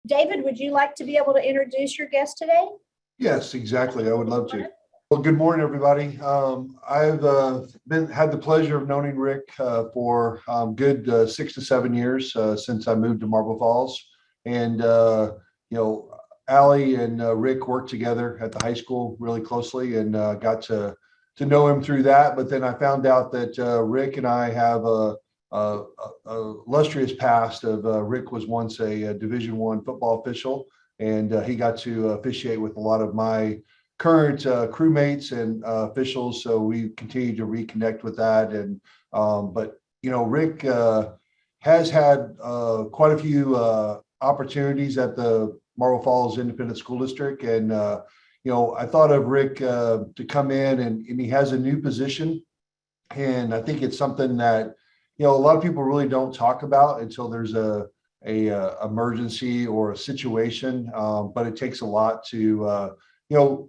David, would you like to be able to introduce your guest today? Yes, exactly. I would love to. Well, good morning, everybody. I've had the pleasure of knowing Rick for good 6 to 7 years since I moved to Marble Falls. And, Allie and Rick worked together at the high school really closely and got to know him through that. But then I found out that Rick and I have a illustrious past of Rick was once a Division I football official, and he got to officiate with a lot of my current crewmates and officials. So we continue to reconnect with that. And but Rick has had quite a few opportunities at the Marble Falls Independent School District, and I thought of Rick to come in, and he has a new position, and I think it's something that a lot of people really don't talk about until there's a emergency or a situation, but it takes a lot to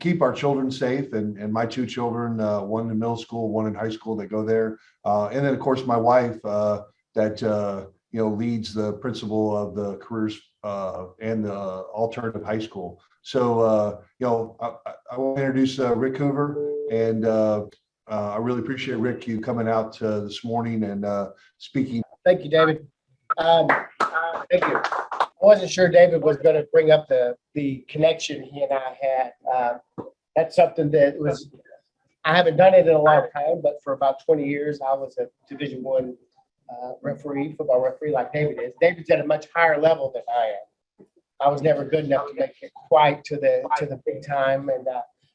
keep our children safe. And my two children, one in middle school, one in high school, that go there, and then of course my wife that leads the principal of the careers and the alternative high school. So I want to introduce Rick Hoover, and I really appreciate, Rick, you coming out this morning and speaking. Thank you, David. Thank you. I wasn't sure David was going to bring up the connection he and I had. That's something that I haven't done it in a long time, but for about 20 years, I was a Division I football referee like David is. David's at a much higher level than I am. I was never good enough to make it quite to the big time and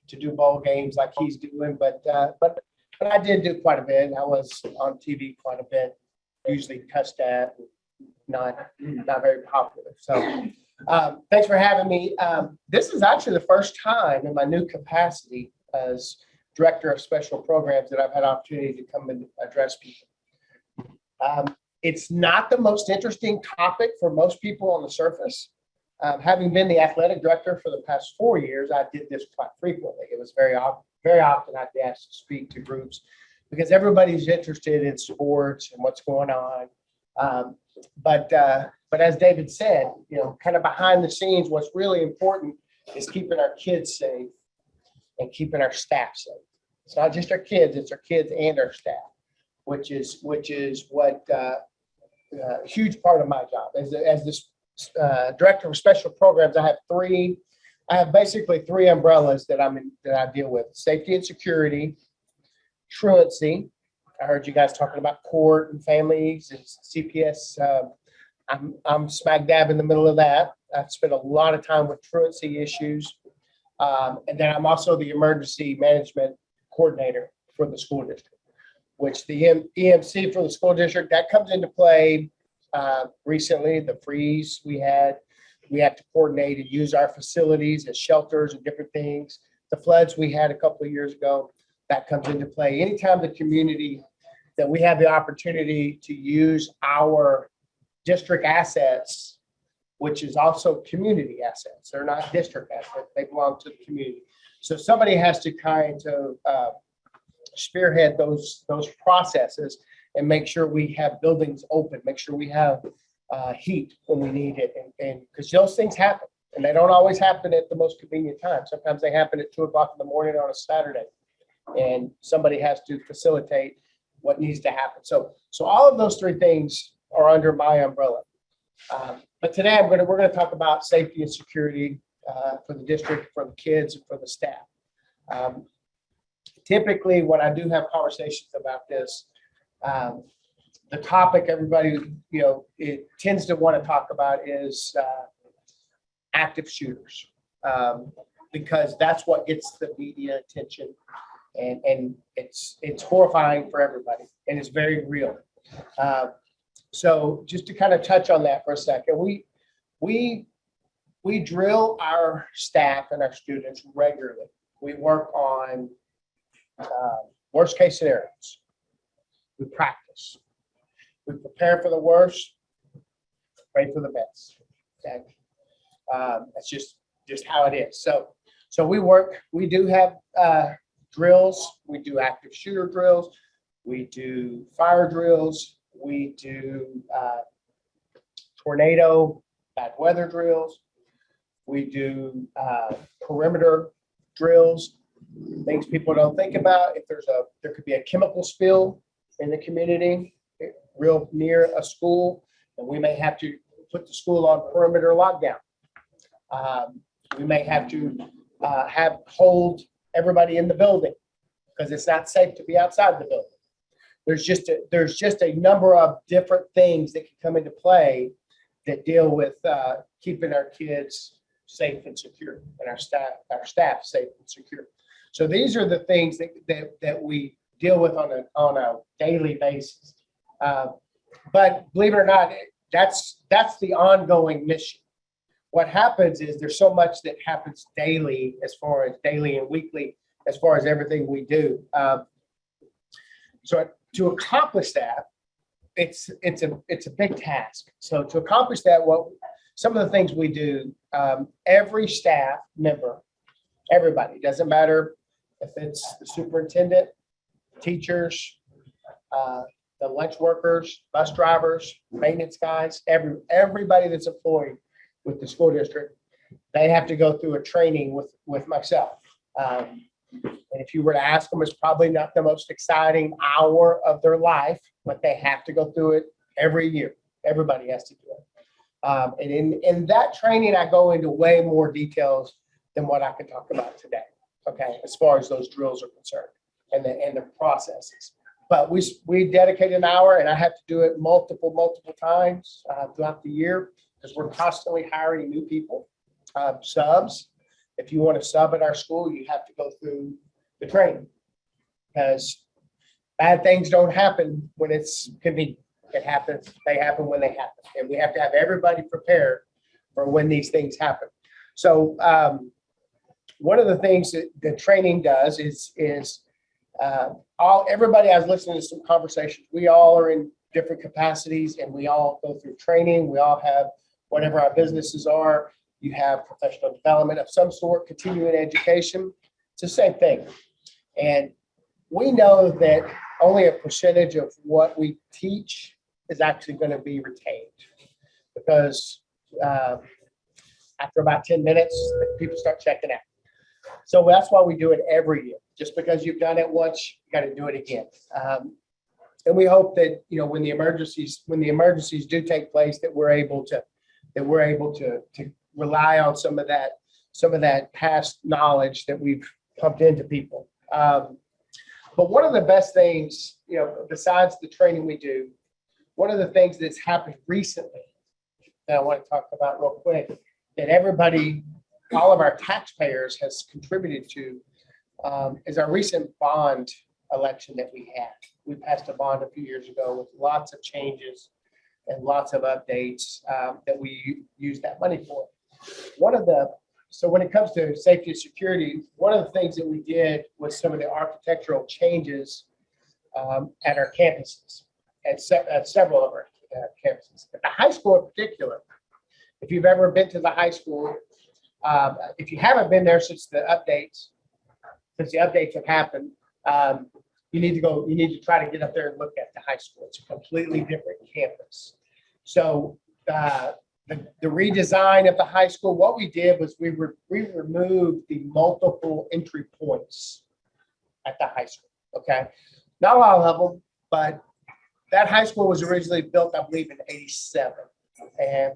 to do bowl games like he's doing, but I did do quite a bit. I was on TV quite a bit, usually cussed at, not very popular. So thanks for having me. This is actually the first time in my new capacity as Director of Special Programs that I've had opportunity to come and address people. It's not the most interesting topic for most people on the surface. Having been the athletic director for the past 4 years, I did this quite frequently. It was very often I'd be asked to speak to groups because everybody's interested in sports and what's going on. But as David said, kind of behind the scenes, what's really important is keeping our kids safe and keeping our staff safe. It's not just our kids; it's our kids and our staff, which is what a huge part of my job as this Director of Special Programs. I have basically three umbrellas that I deal with: safety and security, truancy. I heard you guys talking about court and families and CPS. I'm smack dab in the middle of that. I've spent a lot of time with truancy issues. And then I'm also the emergency management coordinator for the school district, which the EMC for the school district, that comes into play recently. The freeze we have to coordinate and use our facilities as shelters and different things. The floods we had a couple of years ago, that comes into play. Anytime the community that we have the opportunity to use our district assets, which is also community assets. They're not district assets, they belong to the community. So somebody has to kind of spearhead those processes and make sure we have buildings open, make sure we have heat when we need it. And because those things happen, and they don't always happen at the most convenient time. Sometimes they happen at 2 o'clock in the morning on a Saturday, and somebody has to facilitate what needs to happen. So all of those three things are under my umbrella. But today we're going to talk about safety and security for the district, for the kids, and for the staff. Typically, when I do have conversations about this, the topic everybody it tends to want to talk about is active shooters, because that's what gets the media attention, and it's horrifying for everybody, and it's very real. So just to kind of touch on that for a second, we drill our staff and our students regularly. We work on worst case scenarios. We practice. We prepare for the worst, pray for the best. Okay, that's just how it is. So we do have drills. We do active shooter drills. We do fire drills. We do tornado, bad weather drills. We do perimeter drills, things people don't think about. If there could be a chemical spill in the community, real near a school, and we may have to put the school on perimeter lockdown. We may have to hold everybody in the building because it's not safe to be outside the building. There's just a number of different things that can come into play that deal with keeping our kids safe and secure, and our staff safe and secure. So these are the things that we deal with on a daily basis. But believe it or not, that's the ongoing mission. What happens is there's so much that happens daily, as far as daily and weekly, as far as everything we do. So to accomplish that, it's a big task. So to accomplish that, some of the things we do, every staff member, everybody, doesn't matter if it's the superintendent, teachers, the lunch workers, bus drivers, maintenance guys, everybody that's employed with the school district, they have to go through a training with myself. And if you were to ask them, it's probably not the most exciting hour of their life, but they have to go through it every year. Everybody has to do it. And in that training, I go into way more details than what I can talk about today, okay, as far as those drills are concerned and the processes. But we dedicate an hour, and I have to do it multiple times throughout the year because we're constantly hiring new people, subs. If you want to sub at our school, you have to go through the training because bad things don't happen when it's convenient. It happens. They happen when they happen, and we have to have everybody prepared for when these things happen. So one of the things that the training does is everybody. I was listening to some conversations. We all are in different capacities, and we all go through training. We all have whatever our businesses are. You have professional development of some sort, continuing education. It's the same thing. And we know that only a percentage of what we teach is actually going to be retained because after about 10 minutes, people start checking out. So that's why we do it every year. Just because you've done it once, you got to do it again. And we hope that, when the emergencies do take place, that we're able to rely on some of that past knowledge that we've pumped into people. But one of the best things, besides the training we do, one of the things that's happened recently that I want to talk about real quick, that everybody, all of our taxpayers has contributed to, is our recent bond election that we had. We passed a bond a few years ago with lots of changes and lots of updates that we use that money for. So when it comes to safety and security, one of the things that we did was some of the architectural changes at our campuses, at several of our campuses. At the high school in particular, if you've ever been to the high school, if you haven't been there since the updates have happened, you need to try to get up there and look at the high school. It's a completely different campus. So the redesign of the high school, what we did was we removed the multiple entry points at the high school. Okay, not all of them, but that high school was originally built, I believe, in '87, and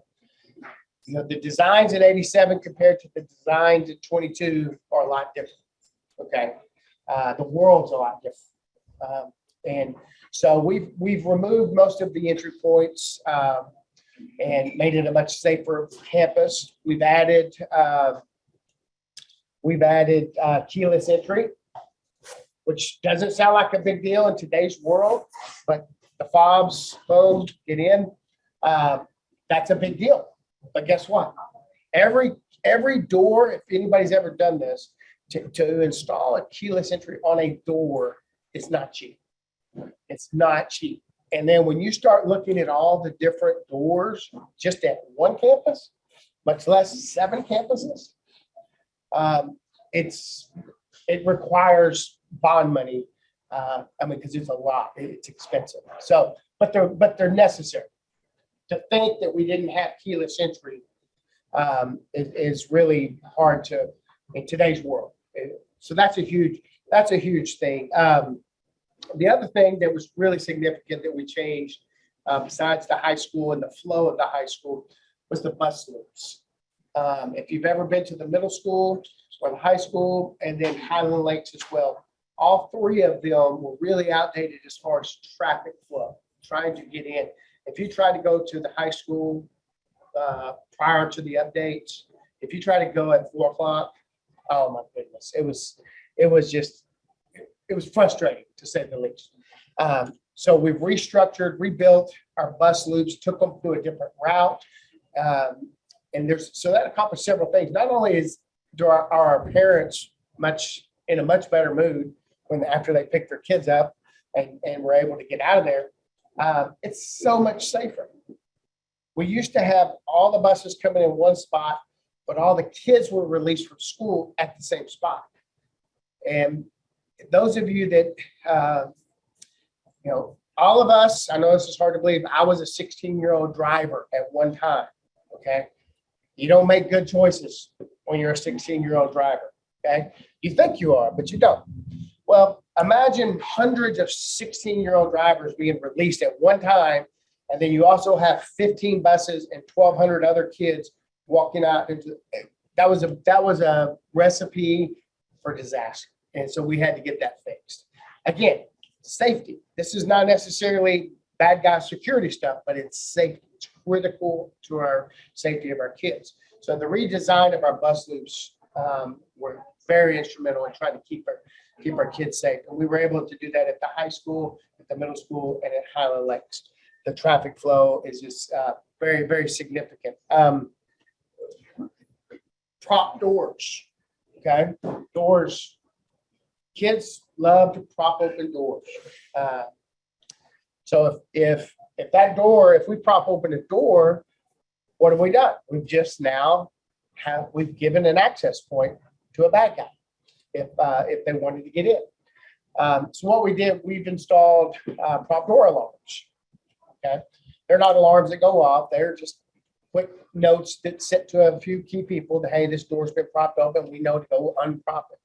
the designs in '87 compared to the designs in '22 are a lot different. Okay, the world's a lot different, and so we've removed most of the entry points. And made it a much safer campus. We've added keyless entry, which doesn't sound like a big deal in today's world, but the fobs, boom, get in. That's a big deal. But guess what? Every door, if anybody's ever done this, to install a keyless entry on a door, it's not cheap. It's not cheap. And then when you start looking at all the different doors just at one campus, much less 7 campuses, it requires bond money. Because it's a lot, it's expensive. So, but they're necessary. To think that we didn't have keyless entry is really hard to in today's world. So that's a huge thing. The other thing that was really significant that we changed, besides the high school and the flow of the high school, was the bus loops. If you've ever been to the middle school or the high school, and then Highland Lakes as well, all three of them were really outdated as far as traffic flow, trying to get in. If you try to go to the high school prior to the updates, if you try to go at 4 o'clock, oh my goodness, it was frustrating to say the least. So we've restructured, rebuilt our bus loops, took them through a different route. So that accomplished several things. Not only are our parents in a much better mood after they pick their kids up and we're able to get out of there, it's so much safer. We used to have all the buses coming in one spot, but all the kids were released from school at the same spot. And those of you that, all of us, I know this is hard to believe, I was a 16-year-old driver at one time, okay? You don't make good choices when you're a 16-year-old driver, okay? You think you are, but you don't. Well, imagine hundreds of 16-year-old drivers being released at one time, and then you also have 15 buses and 1,200 other kids walking out into. That was a recipe for disaster, and so we had to get that fixed. Again, safety. This is not necessarily bad guy security stuff, but it's safety. It's critical to our safety of our kids. So the redesign of our bus loops were very instrumental in trying to keep our kids safe. And we were able to do that at the high school, at the middle school, and at Highland Lakes. The traffic flow is just very, very significant. Prop doors, okay? Doors. Kids love to prop open doors. So if we prop open a door, what have we done? We've just now we've given an access point to a bad guy if they wanted to get in. So what we did, we've installed prop door alarms. Okay, they're not alarms that go off. They're just quick notes that sit to a few key people that, hey, this door's been propped open. We know to go unprop it.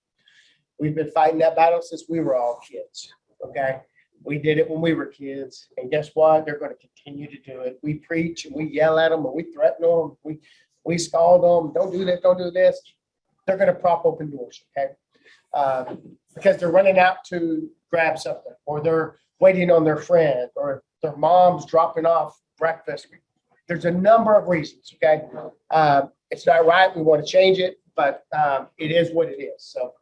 We've been fighting that battle since we were all kids. Okay, we did it when we were kids, and guess what? They're going to continue to do it. We preach and we yell at them and we threaten them. We scald them. Don't do this. Don't do this. They're going to prop open doors. Okay, because they're running out to grab something, or they're waiting on their friend, or their mom's dropping off breakfast. There's a number of reasons. Okay, it's not right. We want to change it, but it is what it is. So.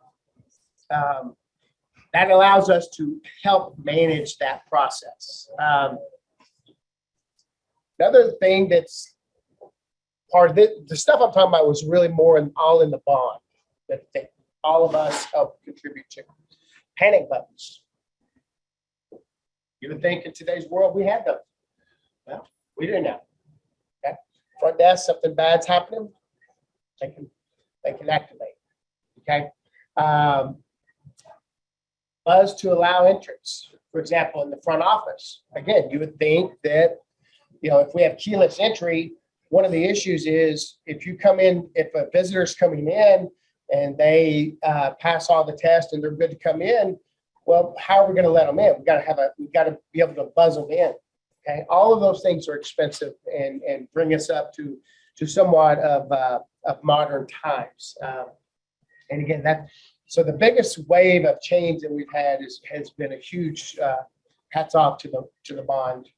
That allows us to help manage that process. Another thing that's part of it, the stuff I'm talking about was really more all in the bond that all of us help contribute to. Panic buttons. You would think in today's world we had those. Well, we didn't have. Okay. Front desk, something bad's happening, they can activate. Okay. Buzz to allow entrance. For example, in the front office, again, you would think that, if we have keyless entry, one of the issues is if a visitor's coming in and they pass all the tests and they're good to come in, well, how are we going to let them in? We've got to be able to buzz them in. Okay, all of those things are expensive and bring us up to somewhat of modern times. And again, so the biggest wave of change that we've had has been a huge hats off to the bond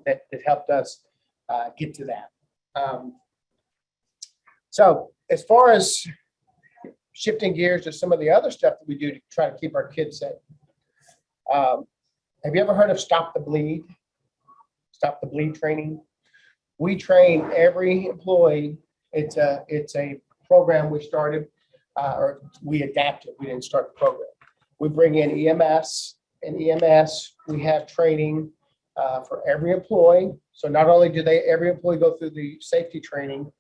that helped us get to that. So as far as shifting gears to some of the other stuff that we do to try to keep our kids safe, have you ever heard of Stop the Bleed? Stop the Bleed training? We train every employee. It's a program we started. Or we adapted. We didn't start the program. We bring in EMS, and EMS, we have training for every employee. So not only do every employee go through the safety training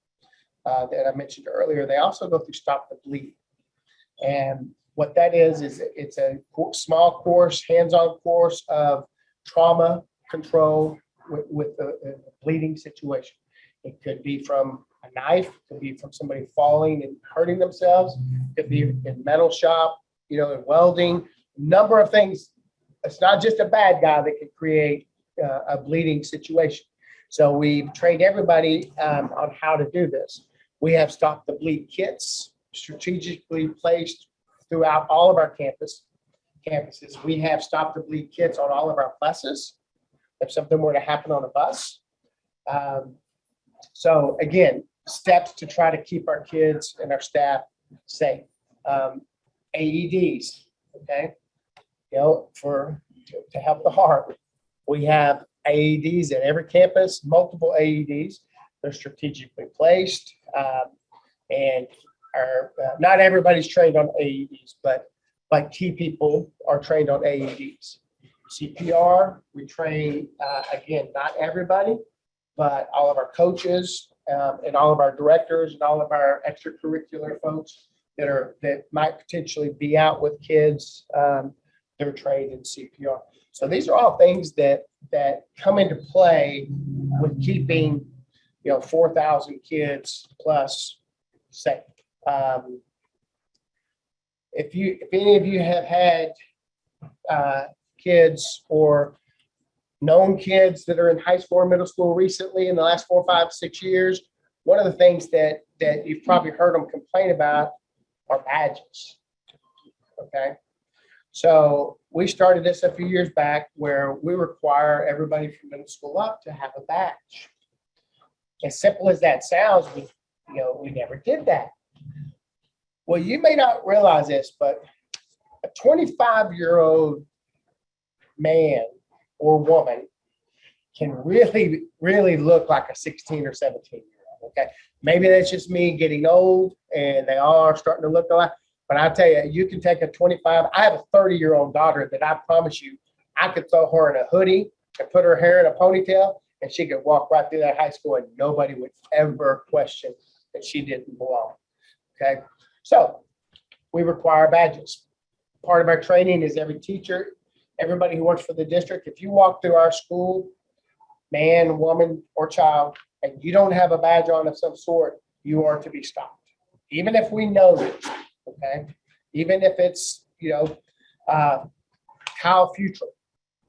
that I mentioned earlier, they also go through Stop the Bleed. And what that is it's a small course, hands-on course of trauma control with a bleeding situation. It could be from a knife, could be from somebody falling and hurting themselves, could be in metal shop, in welding, number of things. It's not just a bad guy that can create a bleeding situation. So we've trained everybody on how to do this. We have Stop the Bleed kits strategically placed throughout all of our campuses. We have Stop the Bleed kits on all of our buses if something were to happen on a bus. So again, steps to try to keep our kids and our staff safe. AEDs, okay? To help the heart. We have AEDs at every campus, multiple AEDs. They're strategically placed, and not everybody's trained on AEDs, but key people are trained on AEDs. CPR, we train, again, not everybody, but all of our coaches and all of our directors and all of our extracurricular folks that might potentially be out with kids, they're trained in CPR. So these are all things that come into play with keeping 4,000 kids plus safe. If any of you have had kids or known kids that are in high school or middle school recently in the last 4, 5, 6 years, one of the things that you've probably heard them complain about are badges. Okay. So we started this a few years back where we require everybody from middle school up to have a badge. As simple as that sounds, we never did that. Well, you may not realize this, but a 25-year-old man or woman can really, really look like a 16 or 17-year-old. Okay. Maybe that's just me getting old and they all are starting to look alike. But I tell you, you can take a 25. I have a 30-year-old daughter that I promise you, I could throw her in a hoodie and put her hair in a ponytail, and she could walk right through that high school, and nobody would ever question that she didn't belong. Okay, so we require badges. Part of our training is every teacher, everybody who works for the district. If you walk through our school, man, woman, or child, and you don't have a badge on of some sort, you are to be stopped, even if we know it. Okay, even if it's Kyle Futrell.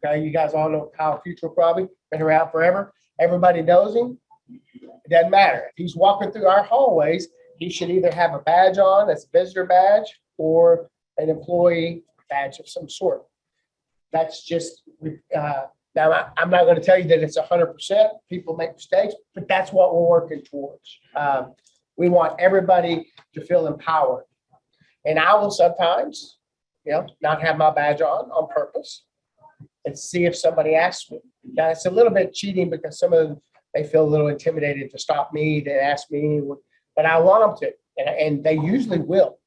Okay, you guys all know Kyle Futrell, probably been around forever. Everybody knows him. It doesn't matter if he's walking through our hallways. He should either have a badge on, that's a visitor badge, or an employee badge of some sort. That's just now. I'm not going to tell you that it's 100%. People make mistakes, but that's what we're working towards. We want everybody to feel empowered. And I will sometimes, not have my badge on purpose and see if somebody asks me. Now, it's a little bit cheating because some of them, they feel a little intimidated to stop me, to ask me, but I want them to, and they usually will.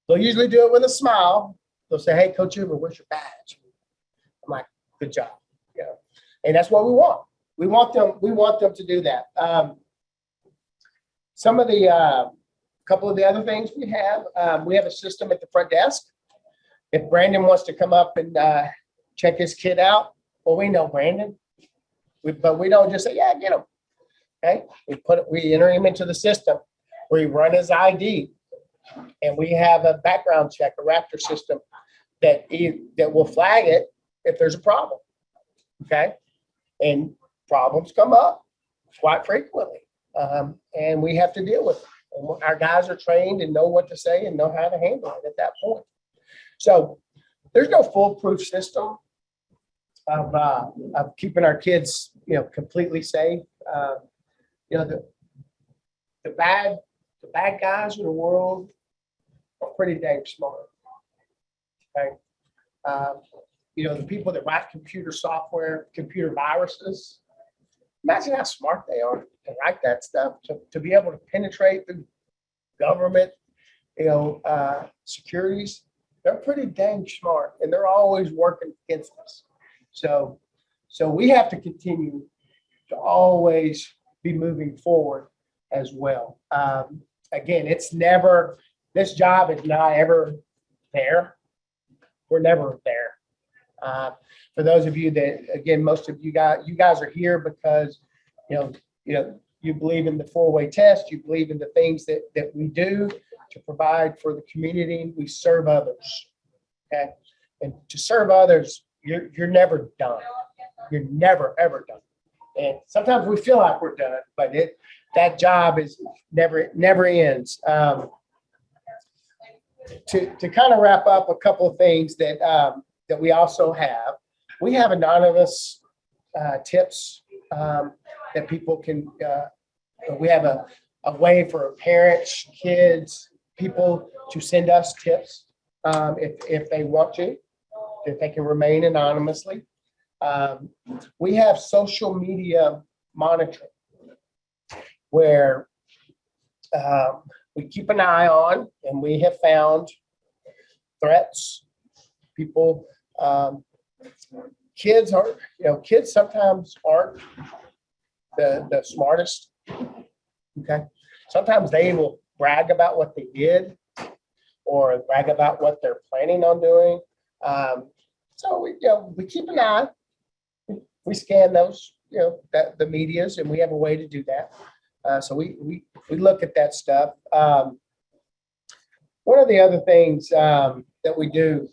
They'll usually do it with a smile. They'll say, "Hey, Coach Hoover, where's your badge?" I'm like, "Good job." And that's what we want. We want them to do that. Some of the couple of the other things we have a system at the front desk. If Brandon wants to come up and check his kid out, well, we know Brandon, but we don't just say, "Yeah, get him." Okay, we enter him into the system. We run his ID, and we have a background check, a Raptor system that will flag it if there's a problem. Okay, and problems come up quite frequently, and we have to deal with them. And our guys are trained and know what to say and know how to handle it at that point. So there's no foolproof system of keeping our kids, completely safe. The bad guys in the world are pretty dang smart. Okay. The people that write computer software, computer viruses, imagine how smart they are to write that stuff, to be able to penetrate the government, securities. They're pretty dang smart, and they're always working against us. So we have to continue to always be moving forward as well. Again, this job is not ever there. We're never there. For those of you that, again, most of you guys are here because, you believe in the four-way test, you believe in the things that we do to provide for the community, we serve others. Okay, and to serve others, you're never done. You're never ever done. And sometimes we feel like we're done, but that job is never ends. To kind of wrap up a couple of things that we also have, we have anonymous tips that people can. We have a way for parents, kids, people to send us tips if they want to, if they can remain anonymously. We have social media monitoring where we keep an eye on, and we have found threats. People, kids sometimes aren't the smartest. Okay, sometimes they will brag about what they did or brag about what they're planning on doing. So we keep an eye. We scan those, the medias, and we have a way to do that. So we look at that stuff. One of the other things that we do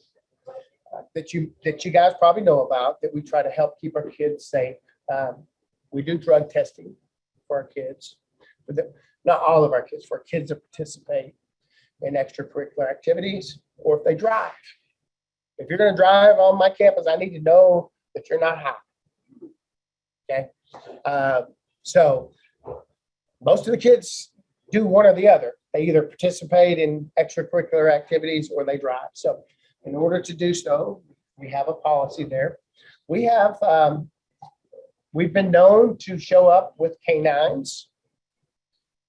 that you guys probably know about, that we try to help keep our kids safe. We do drug testing for our kids, not all of our kids, for kids that participate in extracurricular activities, or if they drive. If you're going to drive on my campus, I need to know that you're not high. Okay, so most of the kids do one or the other. They either participate in extracurricular activities or they drive. So in order to do so, we have a policy there. We have, we've been known to show up with canines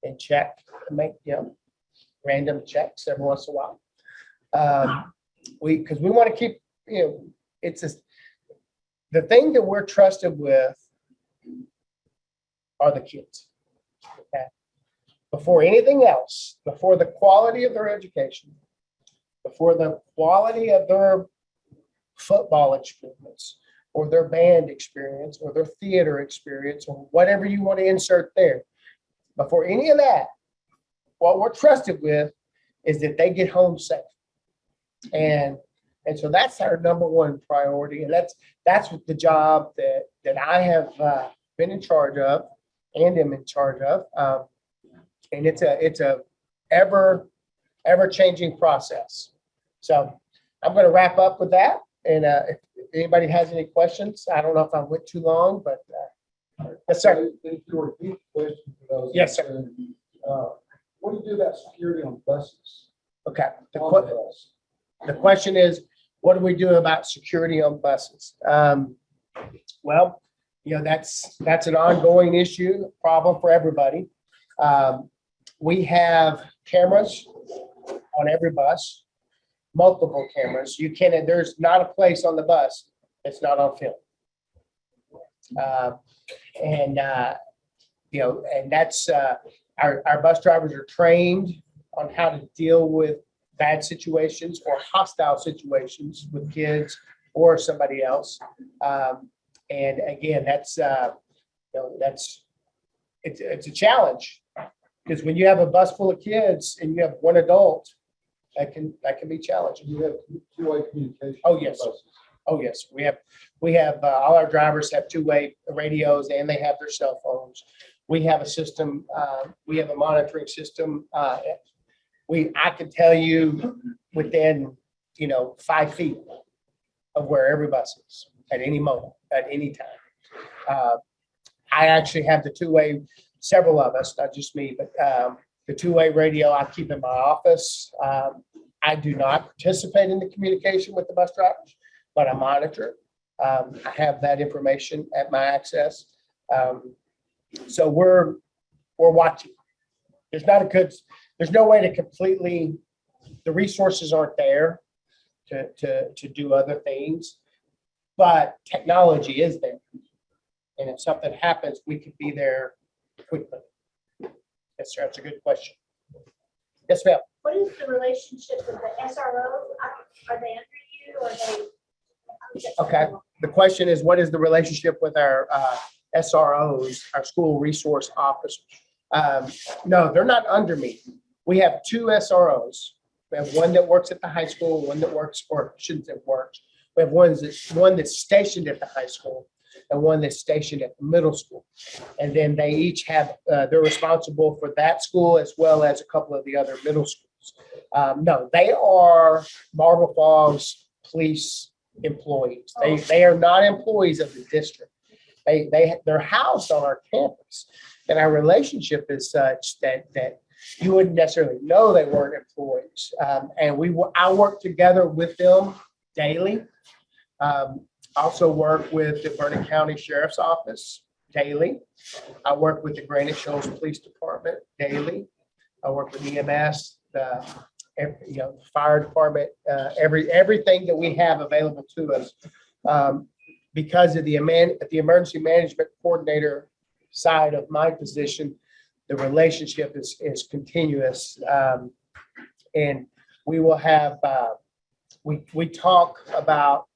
and check, make random checks every once in a while. Because we want to keep, it's the thing that we're trusted with are the kids. Okay. Before anything else, before the quality of their education, before the quality of their football experience, or their band experience, or their theater experience, or whatever you want to insert there, before any of that, what we're trusted with is that they get home safe. And so that's our number one priority. And that's what the job that I have been in charge of and am in charge of. And it's a ever changing process. So I'm going to wrap up with that. And if anybody has any questions, I don't know if I went too long, but yes, sir. If you were to repeat the question for those. Yes, sir. What do you do about security on buses? Okay. On the bus? The question is, what do we do about security on buses? Well, that's an ongoing issue, problem for everybody. We have cameras on every bus, multiple cameras. There's not a place on the bus that's not on film. And that's our bus drivers are trained on how to deal with bad situations or hostile situations with kids or somebody else. And again, it's a challenge, because when you have a bus full of kids and you have one adult, that can be challenging. You have two-way communication. Oh, yes. Oh, yes. We have all our drivers have two-way radios, and they have their cell phones. We have a system. We have a monitoring system. I can tell you within 5 feet of where every bus is at any moment, at any time. I actually have the two-way. Several of us, not just me, but the two-way radio I keep in my office. I do not participate in the communication with the bus drivers, but I monitor. I have that information at my access. So we're watching. There's no way to completely, the resources aren't there to do other things, but technology is there. And if something happens, we could be there quickly. Yes, sir. That's a good question. Yes, ma'am. What is the relationship with the SRO? Are they under you or are they? Okay. The question is, what is the relationship with our SROs, our school resource officers. No, they're not under me. We have two SROs. We have one that works at the high school, one that works, or shouldn't say works. We have one that's stationed at the high school and one that's stationed at the middle school. And then they each have, they're responsible for that school as well as a couple of the other middle schools. No, they are Marble Falls police employees. They are not employees of the district. They're housed on our campus. And our relationship is such that you wouldn't necessarily know they weren't employees. And I work together with them daily. Also work with the Vernon County Sheriff's Office daily. I work with the Granite Shoals Police Department daily. I work with EMS, the fire department, everything that we have available to us. Because of the emergency management coordinator side of my position, the relationship is continuous. And we will have, we talk about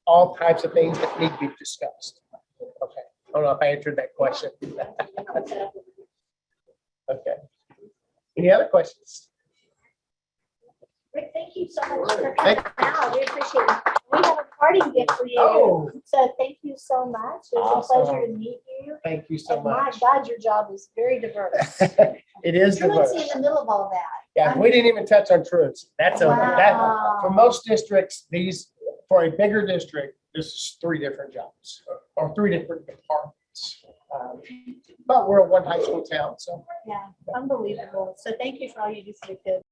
all types of things that need to be discussed. Okay, I don't know if I answered that question. Okay. Any other questions? Rick, thank you so much for coming out. We appreciate it. We have a party gift for you. Oh. So thank you so much. It was a pleasure to meet you. Thank you so And my much. God, your job is very diverse. It is diverse. Truancy in the middle of all that. Yeah, we didn't even touch on truancy. That Wow. for most districts, for a bigger district, this is 3 different jobs or 3 different departments. But we're a one high school town, so. Yeah, unbelievable. So thank you for all you do for the kids.